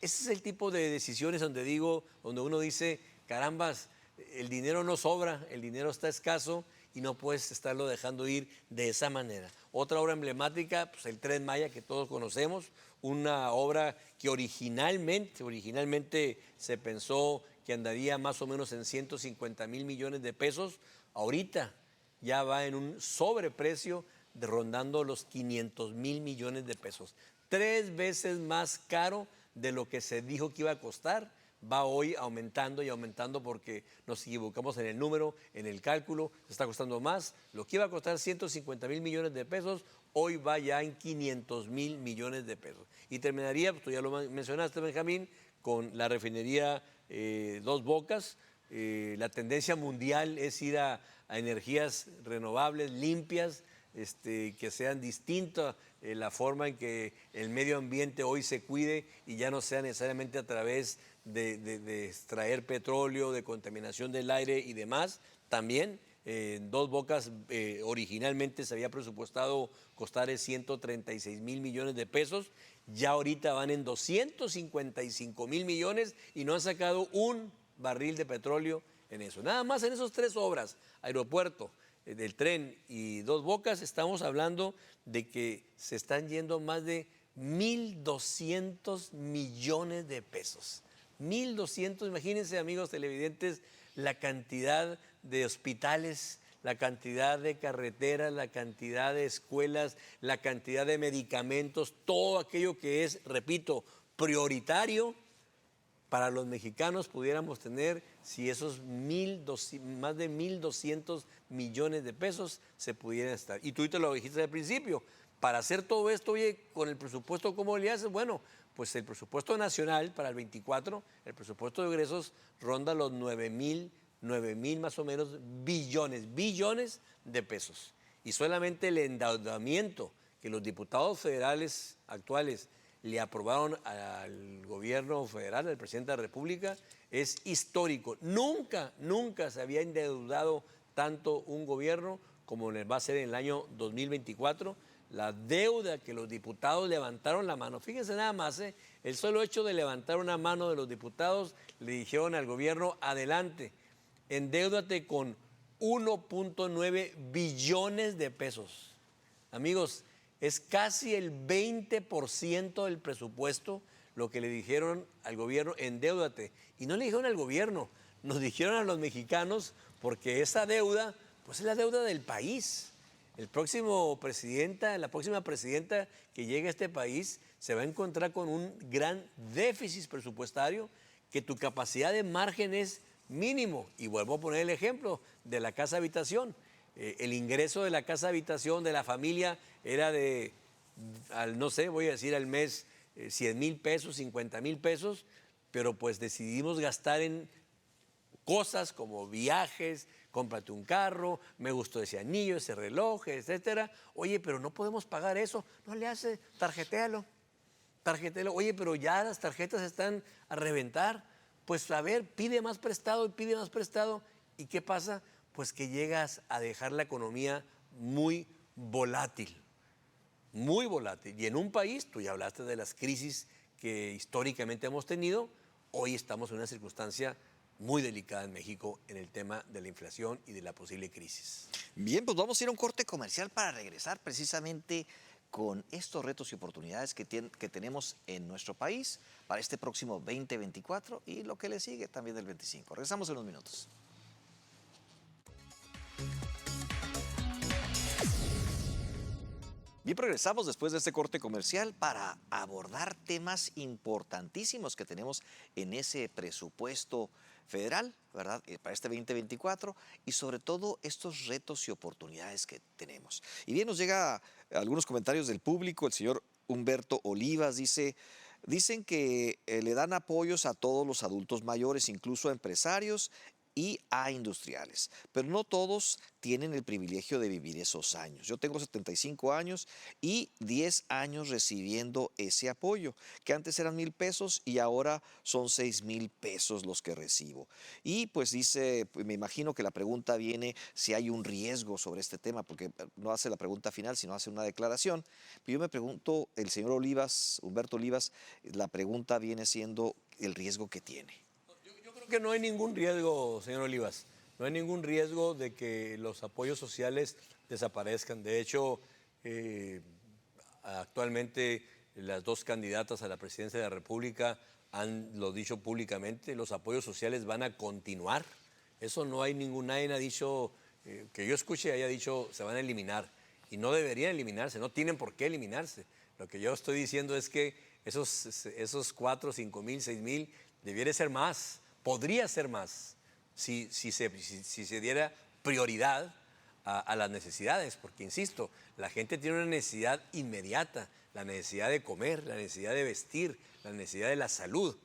[SPEAKER 3] Ese es el tipo de decisiones donde uno dice, carambas, el dinero no sobra, el dinero está escaso y no puedes estarlo dejando ir de esa manera. Otra obra emblemática, pues el Tren Maya, que todos conocemos, una obra que originalmente se pensó que andaría más o menos en 150 mil millones de pesos. Ahorita ya va en un sobreprecio rondando los 500 mil millones de pesos. 3 veces más caro de lo que se dijo que iba a costar, va hoy aumentando y aumentando porque nos equivocamos en el número, en el cálculo, se está costando más. Lo que iba a costar 150.000 millones de pesos, hoy va ya en 500.000 millones de pesos. Y terminaría, pues tú ya lo mencionaste, Benjamín, con la refinería Dos Bocas. La tendencia mundial es ir a energías renovables, limpias, que sean distintas, la forma en que el medio ambiente hoy se cuide y ya no sea necesariamente a través de extraer petróleo, de contaminación del aire y demás. También Dos Bocas originalmente se había presupuestado costar 136.000 millones de pesos, ya ahorita van en 255.000 millones y no han sacado un barril de petróleo en eso. Nada más en esas tres obras, aeropuerto, del tren y Dos Bocas, estamos hablando de que se están yendo más de 1.200 millones de pesos. 1.200, imagínense, amigos televidentes, la cantidad de hospitales, la cantidad de carreteras, la cantidad de escuelas, la cantidad de medicamentos, todo aquello que es, repito, prioritario para los mexicanos pudiéramos tener si esos más de 1.200 millones de pesos se pudieran estar. Y tú te lo dijiste al principio, para hacer todo esto, oye, con el presupuesto, ¿cómo le haces? Bueno, pues el presupuesto nacional para el 24, el presupuesto de egresos ronda los 9.000 más o menos billones de pesos. Y solamente el endeudamiento que los diputados federales actuales le aprobaron al gobierno federal, al presidente de la República, es histórico. Nunca se había endeudado tanto un gobierno como va a ser en el año 2024. La deuda que los diputados levantaron la mano, fíjense nada más, el solo hecho de levantar una mano de los diputados, le dijeron al gobierno, adelante, endéudate con 1.9 billones de pesos. Amigos, es casi el 20% del presupuesto lo que le dijeron al gobierno, endéudate. Y no le dijeron al gobierno, nos dijeron a los mexicanos, porque esa deuda, pues es la deuda del país. La próxima presidenta que llegue a este país se va a encontrar con un gran déficit presupuestario, que tu capacidad de margen es mínimo. Y vuelvo a poner el ejemplo de la casa habitación. El ingreso de la casa habitación de la familia era de, no sé, voy a decir al mes 100,000 pesos, 50,000 pesos, pero pues decidimos gastar en cosas como viajes, cómprate un carro, me gustó ese anillo, ese reloj, etcétera. Oye, pero no podemos pagar eso. No le hace, tarjetéalo. Oye, pero ya las tarjetas están a reventar. Pues a ver, pide más prestado y pide más prestado. ¿Y qué pasa? Pues que llegas a dejar la economía muy volátil. Muy volátil. Y en un país, tú ya hablaste de las crisis que históricamente hemos tenido, hoy estamos en una circunstancia muy delicada en México en el tema de la inflación y de la posible crisis.
[SPEAKER 2] Bien, pues vamos a ir a un corte comercial para regresar precisamente con estos retos y oportunidades que tenemos en nuestro país para este próximo 2024 y lo que le sigue también del 25. Regresamos en unos minutos. Bien, regresamos después de este corte comercial para abordar temas importantísimos que tenemos en ese presupuesto federal, ¿verdad? Para este 2024 y sobre todo estos retos y oportunidades que tenemos. Y bien, nos llega algunos comentarios del público. El señor Humberto Olivas dicen que le dan apoyos a todos los adultos mayores, incluso a empresarios y a industriales, pero no todos tienen el privilegio de vivir esos años. Yo tengo 75 años y 10 años recibiendo ese apoyo, que antes eran 1,000 pesos y ahora son 6,000 pesos los que recibo. Y pues dice, me imagino que la pregunta viene si hay un riesgo sobre este tema, porque no hace la pregunta final, sino hace una declaración. Pero yo me pregunto, el señor Olivas, Humberto Olivas, la pregunta viene siendo el riesgo que tiene.
[SPEAKER 3] Que no hay ningún riesgo, señor Olivas, no hay ningún riesgo de que los apoyos sociales desaparezcan. De hecho, actualmente las dos candidatas a la presidencia de la República lo dicho públicamente, los apoyos sociales van a continuar. Eso no hay nadie ha dicho, que yo escuche haya dicho se van a eliminar. Y no deberían eliminarse, no tienen por qué eliminarse. Lo que yo estoy diciendo es que esos 4, 5,000, 6,000 debiera ser más, podría ser más, si se diera prioridad a las necesidades, porque insisto, la gente tiene una necesidad inmediata, la necesidad de comer, la necesidad de vestir, la necesidad de la salud.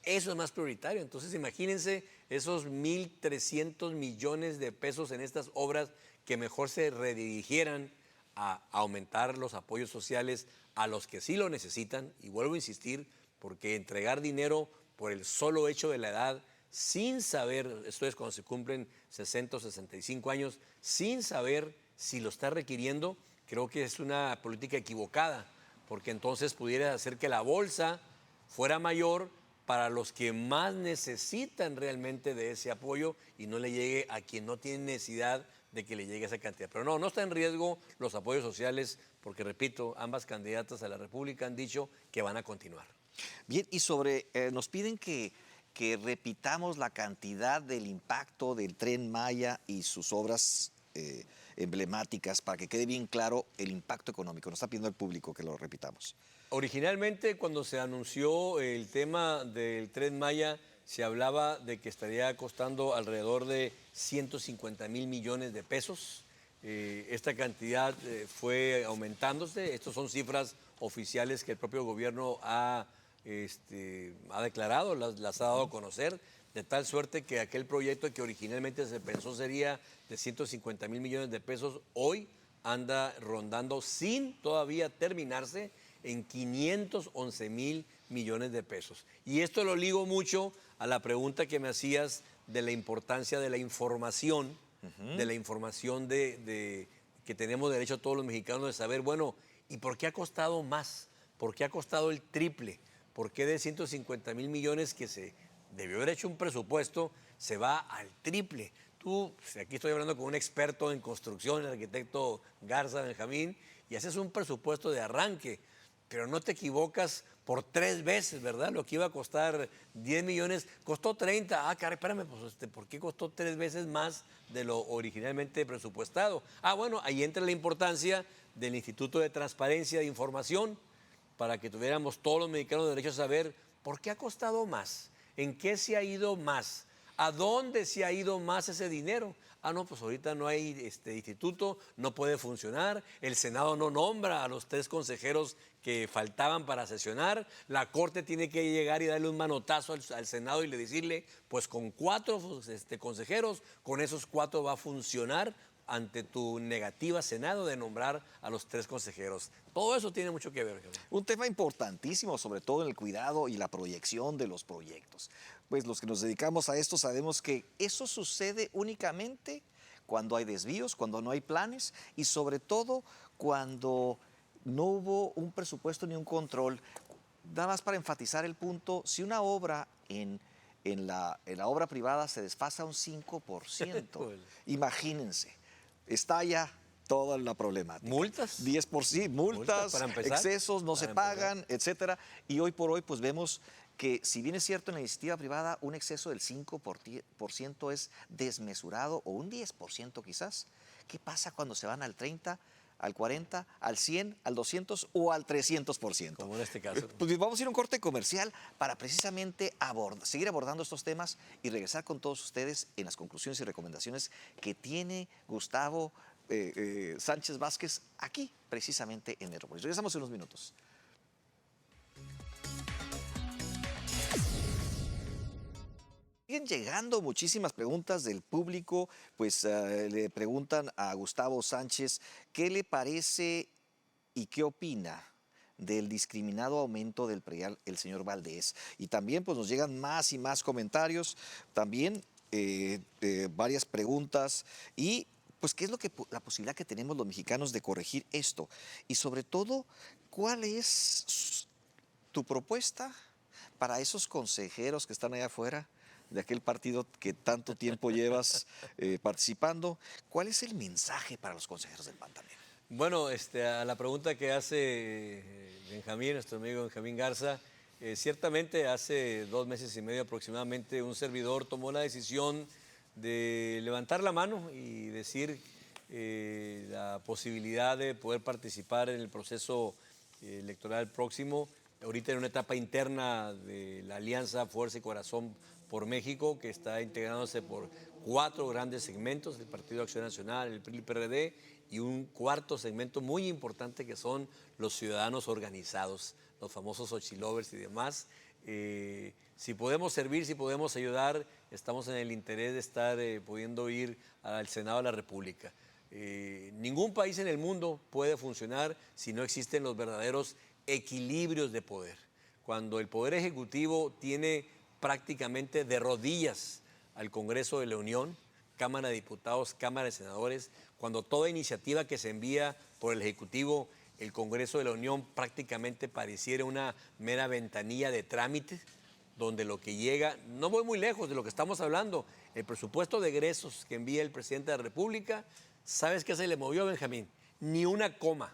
[SPEAKER 3] Eso es más prioritario. Entonces imagínense esos 1.300 millones de pesos en estas obras que mejor se redirigieran a aumentar los apoyos sociales a los que sí lo necesitan. Y vuelvo a insistir, porque entregar dinero por el solo hecho de la edad, sin saber, esto es cuando se cumplen 60 o 65 años, sin saber si lo está requiriendo, creo que es una política equivocada, porque entonces pudiera hacer que la bolsa fuera mayor para los que más necesitan realmente de ese apoyo y no le llegue a quien no tiene necesidad de que le llegue esa cantidad. Pero no está en riesgo los apoyos sociales, porque repito, ambas candidatas a la República han dicho que van a continuar.
[SPEAKER 2] Bien, y nos piden que repitamos la cantidad del impacto del Tren Maya y sus obras emblemáticas para que quede bien claro el impacto económico. Nos está pidiendo el público que lo repitamos.
[SPEAKER 3] Originalmente, cuando se anunció el tema del Tren Maya, se hablaba de que estaría costando alrededor de 150,000 millones de pesos. Esta cantidad fue aumentándose. Estas son cifras oficiales que el propio gobierno ha declarado, las ha dado a conocer, de tal suerte que aquel proyecto que originalmente se pensó sería de 150,000 millones de pesos, hoy anda rondando, sin todavía terminarse, en 511,000 millones de pesos. Y esto lo ligo mucho a la pregunta que me hacías de la importancia de la información, de la información que tenemos derecho todos los mexicanos de saber, bueno, ¿y por qué ha costado más? ¿Por qué ha costado el triple? ¿Por qué de 150,000 millones que se debió haber hecho un presupuesto se va al triple? Tú, aquí estoy hablando con un experto en construcción, el arquitecto Garza Benjamín, y haces un presupuesto de arranque, pero no te equivocas por 3 veces, ¿verdad? Lo que iba a costar 10 millones, costó 30. Ah, caray, espérame, pues, ¿por qué costó 3 veces más de lo originalmente presupuestado? Ah, bueno, ahí entra la importancia del Instituto de Transparencia de Información, para que tuviéramos todos los mexicanos derecho a saber por qué ha costado más, en qué se ha ido más, a dónde se ha ido más ese dinero. Ah, no, pues ahorita no hay instituto, no puede funcionar, el Senado no nombra a los 3 consejeros que faltaban para sesionar, la Corte tiene que llegar y darle un manotazo al Senado y decirle, pues con 4 consejeros, con esos 4 va a funcionar ante tu negativa, Senado, de nombrar a los 3 consejeros. Todo eso tiene mucho que ver.
[SPEAKER 2] Un tema importantísimo, sobre todo en el cuidado y la proyección de los proyectos. Pues los que nos dedicamos a esto sabemos que eso sucede únicamente cuando hay desvíos, cuando no hay planes y sobre todo cuando no hubo un presupuesto ni un control. Nada más para enfatizar el punto, si una obra en la obra privada se desfasa un 5%, imagínense. Estalla toda la problemática.
[SPEAKER 3] ¿Multas?
[SPEAKER 2] 10%, multas,
[SPEAKER 3] para empezar,
[SPEAKER 2] excesos, no se pagan, etcétera. Y hoy por hoy, pues vemos que, si bien es cierto en la iniciativa privada, un exceso del 5% es desmesurado, o un 10% quizás. ¿Qué pasa cuando se van al 30%, al 40%, al 100%, al 200% o al 300%?
[SPEAKER 3] Como en este caso.
[SPEAKER 2] Pues vamos a ir a un corte comercial para precisamente seguir abordando estos temas y regresar con todos ustedes en las conclusiones y recomendaciones que tiene Gustavo Sánchez Vázquez aquí, precisamente en Metrópolis. Regresamos en unos minutos. Siguen llegando muchísimas preguntas del público, pues le preguntan a Gustavo Sánchez qué le parece y qué opina del discriminado aumento del predial el señor Valdés. Y también pues nos llegan más y más comentarios, también varias preguntas y pues qué es la posibilidad que tenemos los mexicanos de corregir esto. Y sobre todo, ¿cuál es tu propuesta para esos consejeros que están allá afuera, de aquel partido que tanto tiempo llevas participando? ¿Cuál es el mensaje para los consejeros del PAN también?
[SPEAKER 3] Bueno, a la pregunta que hace Benjamín, nuestro amigo Benjamín Garza, ciertamente hace 2 meses y medio aproximadamente un servidor tomó la decisión de levantar la mano y decir la posibilidad de poder participar en el proceso electoral próximo ahorita en una etapa interna de la Alianza Fuerza y Corazón por México, que está integrándose por 4 grandes segmentos: el Partido Acción Nacional, el PRI, el PRD, y un cuarto segmento muy importante que son los ciudadanos organizados, los famosos Xochilovers y demás. Si podemos servir, si podemos ayudar, estamos en el interés de estar pudiendo ir al Senado de la República. Ningún país en el mundo puede funcionar si no existen los verdaderos equilibrios de poder. Cuando el Poder Ejecutivo tiene prácticamente de rodillas al Congreso de la Unión, Cámara de Diputados, Cámara de Senadores, cuando toda iniciativa que se envía por el Ejecutivo, el Congreso de la Unión parprácticamente pareciera una mera ventanilla de trámite, donde lo que llega, no voy muy lejos de lo que estamos hablando, el presupuesto de egresos que envía el presidente de la República, ¿sabes qué se le movió, Benjamín? Ni una coma.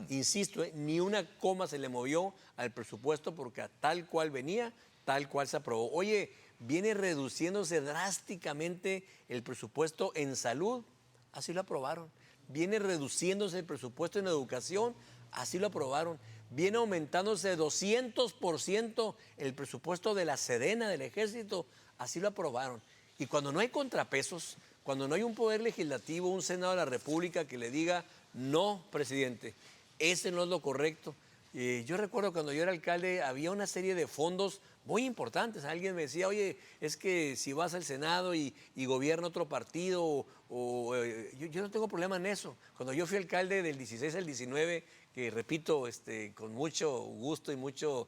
[SPEAKER 3] Insisto, ni una coma se le movió al presupuesto porque tal cual venía, tal cual se aprobó. Oye, viene reduciéndose drásticamente el presupuesto en salud, así lo aprobaron. Viene reduciéndose el presupuesto en educación, así lo aprobaron. Viene aumentándose 200% el presupuesto de la Sedena, del Ejército, así lo aprobaron. Y cuando no hay contrapesos, cuando no hay un poder legislativo, un Senado de la República que le diga, no, presidente, ese no es lo correcto. Yo recuerdo cuando yo era alcalde, había una serie de fondos muy importantes. Alguien me decía, oye, es que si vas al Senado y gobierna otro partido, yo no tengo problema en eso. Cuando yo fui alcalde del 16 al 19, que repito, con mucho gusto y mucho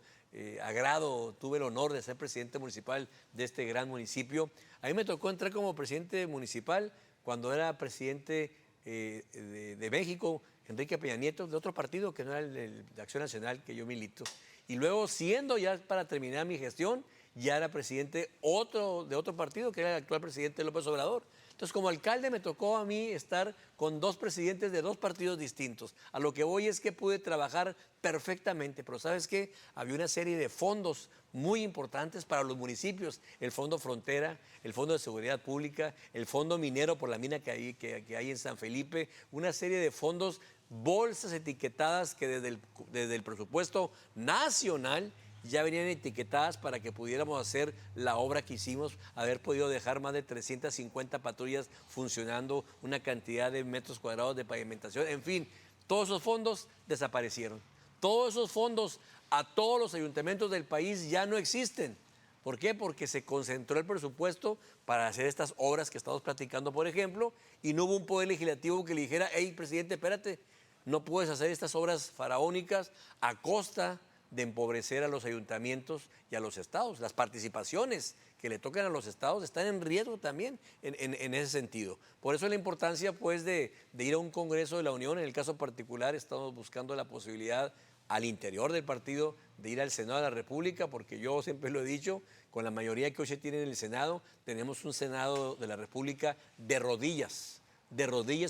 [SPEAKER 3] agrado, tuve el honor de ser presidente municipal de este gran municipio. A mí me tocó entrar como presidente municipal cuando era presidente de México, Enrique Peña Nieto, de otro partido que no era el de Acción Nacional, que yo milito. Y luego, siendo ya para terminar mi gestión, ya era presidente de otro partido, que era el actual presidente López Obrador. Entonces, como alcalde me tocó a mí estar con 2 presidentes de 2 partidos distintos. A lo que voy es que pude trabajar perfectamente, pero ¿sabes qué? Había una serie de fondos muy importantes para los municipios: el Fondo Frontera, el Fondo de Seguridad Pública, el Fondo Minero por la mina que hay en San Felipe, una serie de fondos, bolsas etiquetadas que desde el presupuesto nacional ya venían etiquetadas para que pudiéramos hacer la obra que hicimos, haber podido dejar más de 350 patrullas funcionando, una cantidad de metros cuadrados de pavimentación, en fin, todos esos fondos desaparecieron. Todos esos fondos a todos los ayuntamientos del país ya no existen. ¿Por qué? Porque se concentró el presupuesto para hacer estas obras que estamos platicando, por ejemplo, y no hubo un poder legislativo que le dijera, hey, presidente, espérate, no puedes hacer estas obras faraónicas a costa de empobrecer a los ayuntamientos y a los estados. Las participaciones que le tocan a los estados están en riesgo también en ese sentido. Por eso la importancia, pues, de ir a un Congreso de la Unión. En el caso particular estamos buscando la posibilidad al interior del partido de ir al Senado de la República, porque yo siempre lo he dicho, con la mayoría que hoy se tiene en el Senado, tenemos un Senado de la República de rodillas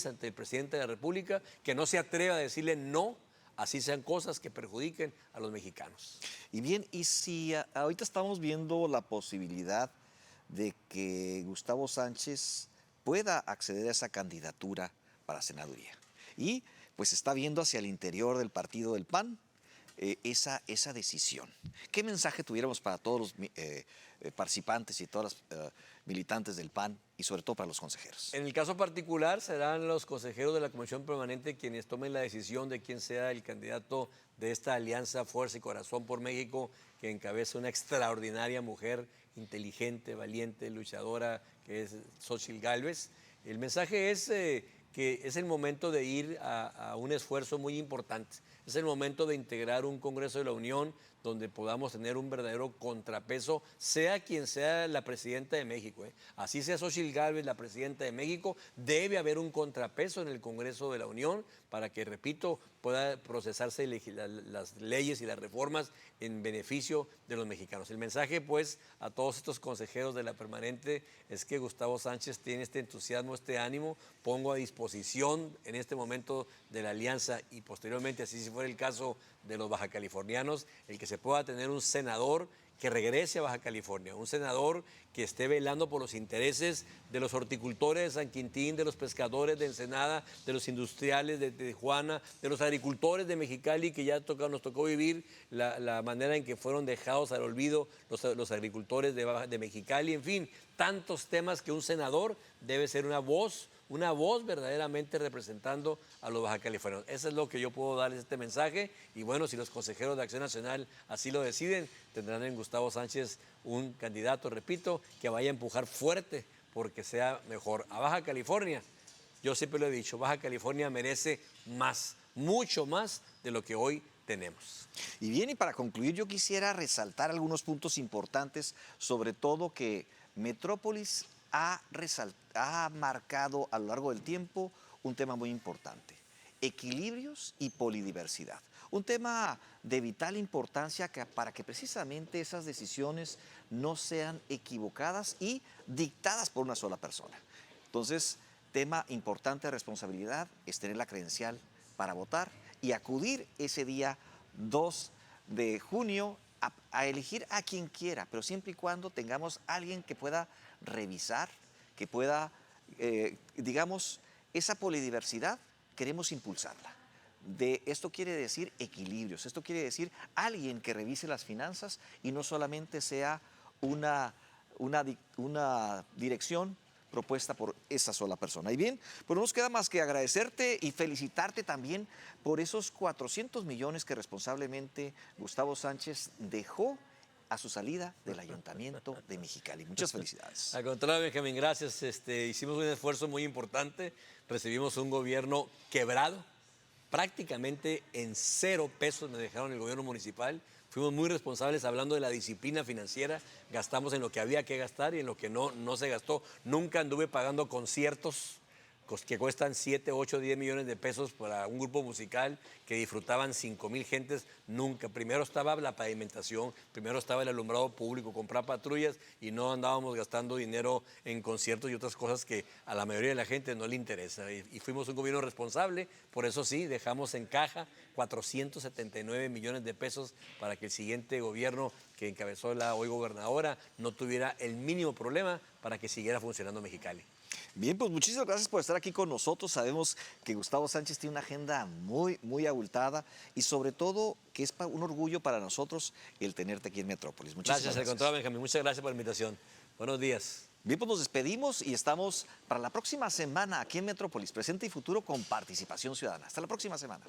[SPEAKER 3] ante el presidente de la República, que no se atreve a decirle no, así sean cosas que perjudiquen a los mexicanos.
[SPEAKER 2] Y bien, y si ahorita estamos viendo la posibilidad de que Gustavo Sánchez pueda acceder a esa candidatura para senaduría, y pues está viendo hacia el interior del partido del PAN esa decisión. ¿Qué mensaje tuviéramos para todos los participantes y todas las militantes del PAN y sobre todo para los consejeros?
[SPEAKER 3] En el caso particular serán los consejeros de la Comisión Permanente quienes tomen la decisión de quién sea el candidato de esta alianza Fuerza y Corazón por México, que encabeza una extraordinaria mujer, inteligente, valiente, luchadora, que es Xochitl Gálvez. El mensaje es que es el momento de ir a un esfuerzo muy importante. Es el momento de integrar un Congreso de la Unión donde podamos tener un verdadero contrapeso, sea quien sea la presidenta de México. Así sea Xochitl Gálvez la presidenta de México, debe haber un contrapeso en el Congreso de la Unión para que, repito, pueda procesarse las leyes y las reformas en beneficio de los mexicanos. El mensaje, pues, a todos estos consejeros de la permanente es que Gustavo Sánchez tiene este entusiasmo, este ánimo. Pongo a disposición en este momento de la alianza y posteriormente, así si fuera el caso de los bajacalifornianos, el que se pueda tener un senador que regrese a Baja California, un senador que esté velando por los intereses de los horticultores de San Quintín, de los pescadores de Ensenada, de los industriales de Tijuana, de los agricultores de Mexicali, que ya nos tocó vivir la manera en que fueron dejados al olvido los agricultores de Mexicali, en fin, tantos temas que un senador debe ser una voz verdaderamente representando a los baja californianos. Eso es lo que yo puedo darles este mensaje y bueno, si los consejeros de Acción Nacional así lo deciden, tendrán en Gustavo Sánchez un candidato, repito, que vaya a empujar fuerte porque sea mejor. A Baja California, yo siempre lo he dicho, Baja California merece más, mucho más de lo que hoy tenemos.
[SPEAKER 2] Y bien, y para concluir yo quisiera resaltar algunos puntos importantes, sobre todo que Metrópolis ha marcado a lo largo del tiempo un tema muy importante: equilibrios y polidiversidad. Un tema de vital importancia para que precisamente esas decisiones no sean equivocadas y dictadas por una sola persona. Entonces, tema importante de responsabilidad es tener la credencial para votar y acudir ese día 2 de junio a elegir a quien quiera, pero siempre y cuando tengamos alguien que pueda revisar, que pueda, digamos, esa polidiversidad queremos impulsarla. Esto quiere decir equilibrios, esto quiere decir alguien que revise las finanzas y no solamente sea una dirección propuesta por esa sola persona. Y bien, pues no nos queda más que agradecerte y felicitarte también por esos 400 millones que responsablemente Gustavo Sánchez dejó a su salida del Ayuntamiento de Mexicali. Muchas felicidades.
[SPEAKER 3] Al contrario, Benjamín, gracias. Hicimos un esfuerzo muy importante, recibimos un gobierno quebrado, prácticamente en 0 pesos me dejaron el gobierno municipal. Fuimos muy responsables hablando de la disciplina financiera, gastamos en lo que había que gastar y en lo que no se gastó. Nunca anduve pagando conciertos que cuestan 7, 8, 10 millones de pesos para un grupo musical que disfrutaban 5,000 gentes, nunca. Primero estaba la pavimentación, primero estaba el alumbrado público, comprar patrullas y no andábamos gastando dinero en conciertos y otras cosas que a la mayoría de la gente no le interesa. Y fuimos un gobierno responsable, por eso sí, dejamos en caja 479 millones de pesos para que el siguiente gobierno que encabezó la hoy gobernadora no tuviera el mínimo problema para que siguiera funcionando Mexicali.
[SPEAKER 2] Bien, pues muchísimas gracias por estar aquí con nosotros. Sabemos que Gustavo Sánchez tiene una agenda muy, muy abultada y sobre todo que es un orgullo para nosotros el tenerte aquí en Metrópolis. Muchísimas gracias.
[SPEAKER 3] Al contrario, Benjamín. Muchas gracias por la invitación. Buenos días.
[SPEAKER 2] Bien, pues nos despedimos y estamos para la próxima semana aquí en Metrópolis, presente y futuro con participación ciudadana. Hasta la próxima semana.